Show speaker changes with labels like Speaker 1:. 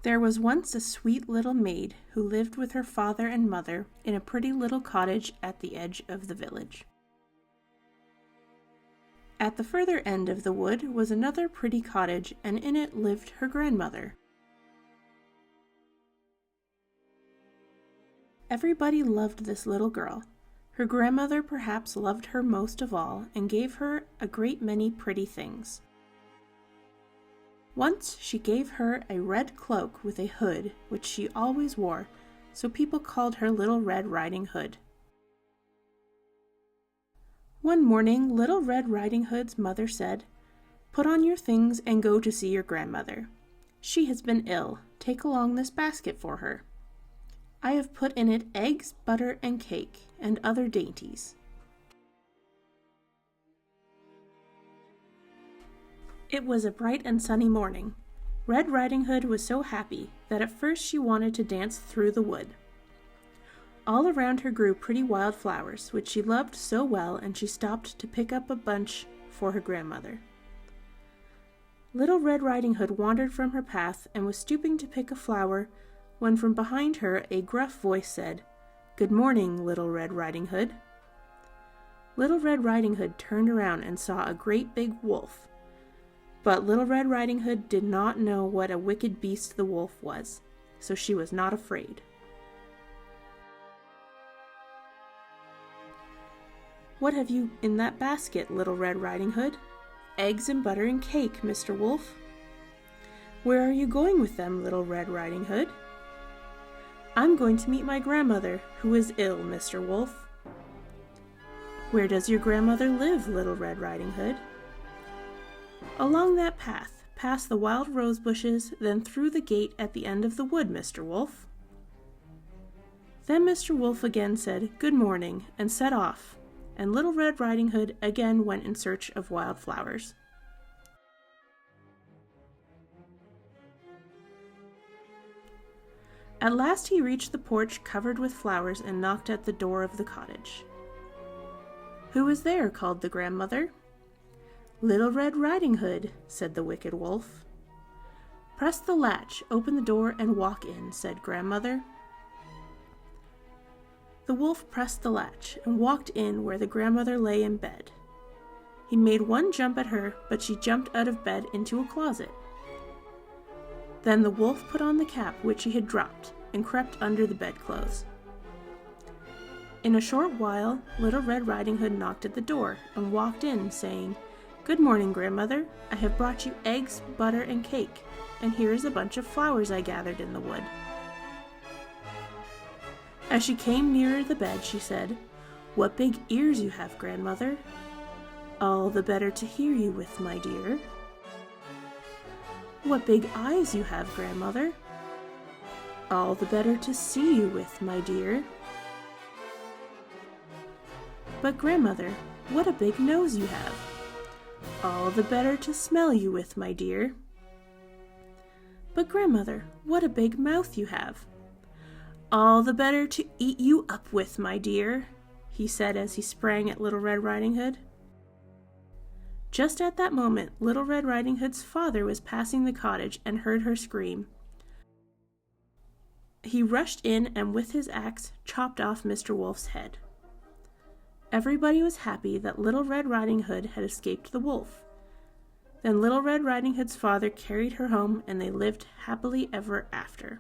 Speaker 1: There was once a sweet little maid who lived with her father and mother in a pretty little cottage at the edge of the village. At the further end of the wood was another pretty cottage, and in it lived her grandmother. Everybody loved this little girl. Her grandmother perhaps loved her most of all and gave her a great many pretty things. Once she gave her a red cloak with a hood, which she always wore, so people called her Little Red Riding Hood. One morning, Little Red Riding Hood's mother said, "Put on your things and go to see your grandmother. She has been ill. Take along this basket for her. I have put in it eggs, butter, and cake, and other dainties." It was a bright and sunny morning. Red Riding Hood was so happy that at first she wanted to dance through the wood. All around her grew pretty wild flowers, which she loved so well, and she stopped to pick up a bunch for her grandmother. Little Red Riding Hood wandered from her path and was stooping to pick a flower when from behind her a gruff voice said, "Good morning, Little Red Riding Hood." Little Red Riding Hood turned around and saw a great big wolf. But Little Red Riding Hood did not know what a wicked beast the wolf was, so she was not afraid. "What have you in that basket, Little Red Riding Hood?" "Eggs and butter and cake, Mr. Wolf." "Where are you going with them, Little Red Riding Hood?" "I'm going to meet my grandmother, who is ill, Mr. Wolf." "Where does your grandmother live, Little Red Riding Hood?" "Along that path, past the wild rose bushes, then through the gate at the end of the wood, Mr. Wolf." Then Mr. Wolf again said, "Good morning," and set off, and Little Red Riding Hood again went in search of wild flowers. At last he reached the porch covered with flowers and knocked at the door of the cottage. "Who is there?" called the grandmother. "Little Red Riding Hood," said the wicked wolf. "Press the latch, open the door, and walk in," said grandmother. The wolf pressed the latch and walked in where the grandmother lay in bed. He made one jump at her, but she jumped out of bed into a closet. Then the wolf put on the cap which he had dropped and crept under the bedclothes. In a short while, Little Red Riding Hood knocked at the door and walked in, saying, "Good morning, grandmother. I have brought you eggs, butter, and cake, and here is a bunch of flowers I gathered in the wood." As she came nearer the bed, she said, "What big ears you have, grandmother." "All the better to hear you with, my dear." "What big eyes you have, grandmother." "All the better to see you with, my dear." "But grandmother, what a big nose you have." "All the better to smell you with, my dear." "But grandmother, what a big mouth you have." "All the better to eat you up with, my dear," he said as he sprang at Little Red Riding Hood. Just at that moment, Little Red Riding Hood's father was passing the cottage and heard her scream. He rushed in and with his axe chopped off Mr. Wolf's head. Everybody was happy that Little Red Riding Hood had escaped the wolf. Then Little Red Riding Hood's father carried her home, and they lived happily ever after.